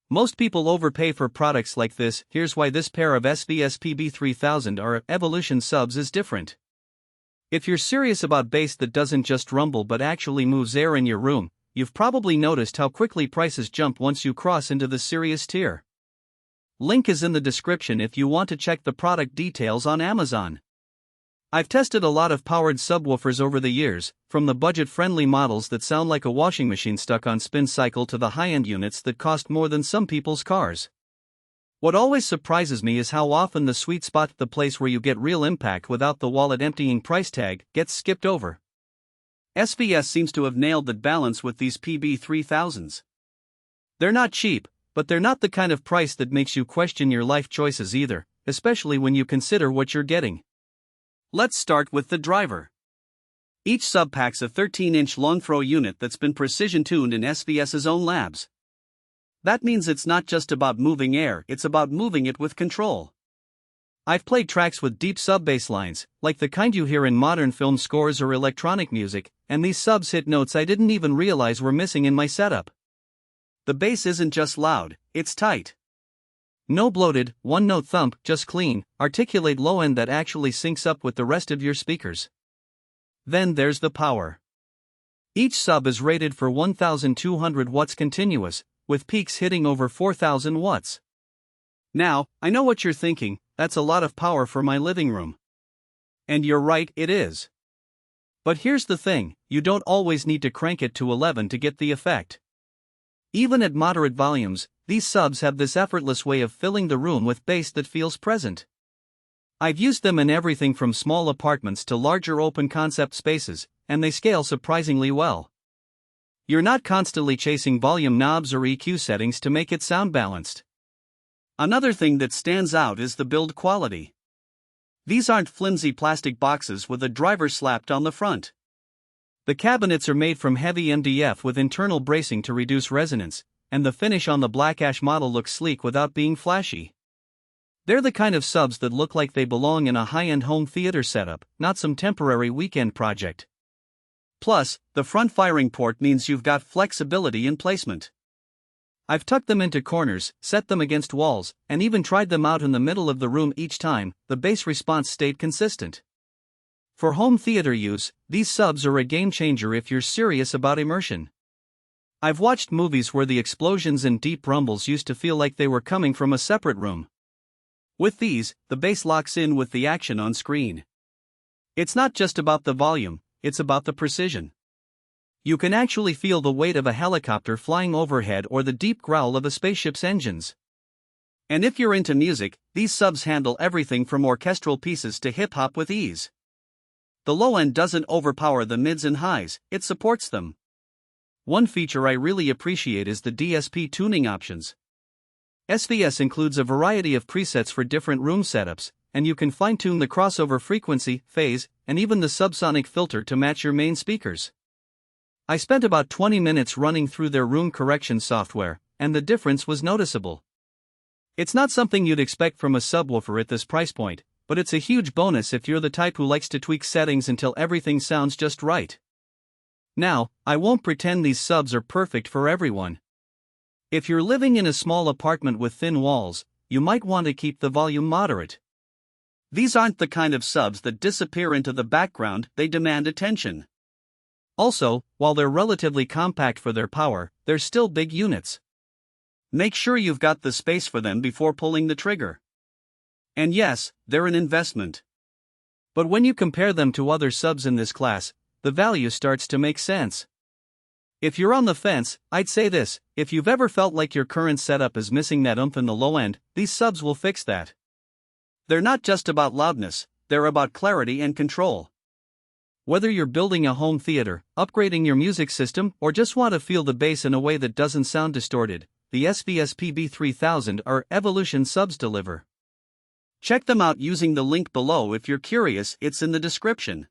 Most people overpay for products like this. Here's why this pair of SVS PB-3000 R Evolution subs is different. If you're serious about bass that doesn't just rumble but actually moves air in your room, you've probably noticed how quickly prices jump once you cross into the serious tier. Link is in the description if you want to check the product details on Amazon. I've tested a lot of powered subwoofers over the years, from the budget-friendly models that sound like a washing machine stuck on spin cycle to the high-end units that cost more than some people's cars. What always surprises me is how often the sweet spot, the place where you get real impact without the wallet-emptying price tag, gets skipped over. SVS seems to have nailed that balance with these PB-3000s. They're not cheap, but they're not the kind of price that makes you question your life choices either, especially when you consider what you're getting. Let's start with the driver. Each sub packs a 13-inch long throw unit that's been precision-tuned in SVS's own labs. That means it's not just about moving air, it's about moving it with control. I've played tracks with deep sub-bass lines, like the kind you hear in modern film scores or electronic music, and these subs hit notes I didn't even realize were missing in my setup. The bass isn't just loud, it's tight. No bloated, one-note thump, just clean, articulate low end that actually syncs up with the rest of your speakers. Then there's the power. Each sub is rated for 1,200 watts continuous, with peaks hitting over 4,000 watts. Now, I know what you're thinking, that's a lot of power for my living room. And you're right, it is. But here's the thing, you don't always need to crank it to 11 to get the effect. Even at moderate volumes, these subs have this effortless way of filling the room with bass that feels present. I've used them in everything from small apartments to larger open concept spaces, and they scale surprisingly well. You're not constantly chasing volume knobs or EQ settings to make it sound balanced. Another thing that stands out is the build quality. These aren't flimsy plastic boxes with a driver slapped on the front. The cabinets are made from heavy MDF with internal bracing to reduce resonance, and the finish on the black ash model looks sleek without being flashy. They're the kind of subs that look like they belong in a high-end home theater setup, not some temporary weekend project. Plus, the front firing port means you've got flexibility in placement. I've tucked them into corners, set them against walls, and even tried them out in the middle of the room each time. The bass response stayed consistent. For home theater use, these subs are a game changer if you're serious about immersion. I've watched movies where the explosions and deep rumbles used to feel like they were coming from a separate room. With these, the bass locks in with the action on screen. It's not just about the volume, it's about the precision. You can actually feel the weight of a helicopter flying overhead or the deep growl of a spaceship's engines. And if you're into music, these subs handle everything from orchestral pieces to hip-hop with ease. The low end doesn't overpower the mids and highs, it supports them. One feature I really appreciate is the DSP tuning options. SVS includes a variety of presets for different room setups, and you can fine-tune the crossover frequency, phase, and even the subsonic filter to match your main speakers. I spent about 20 minutes running through their room correction software, and the difference was noticeable. It's not something you'd expect from a subwoofer at this price point, but it's a huge bonus if you're the type who likes to tweak settings until everything sounds just right. Now, I won't pretend these subs are perfect for everyone. If you're living in a small apartment with thin walls, you might want to keep the volume moderate. These aren't the kind of subs that disappear into the background, they demand attention. Also, while they're relatively compact for their power, they're still big units. Make sure you've got the space for them before pulling the trigger. And yes, they're an investment. But when you compare them to other subs in this class, the value starts to make sense. If you're on the fence, I'd say this: if you've ever felt like your current setup is missing that oomph in the low end, these subs will fix that. They're not just about loudness, they're about clarity and control. Whether you're building a home theater, upgrading your music system, or just want to feel the bass in a way that doesn't sound distorted, the SVS PB-3000 R Evolution subs deliver. Check them out using the link below if you're curious, it's in the description.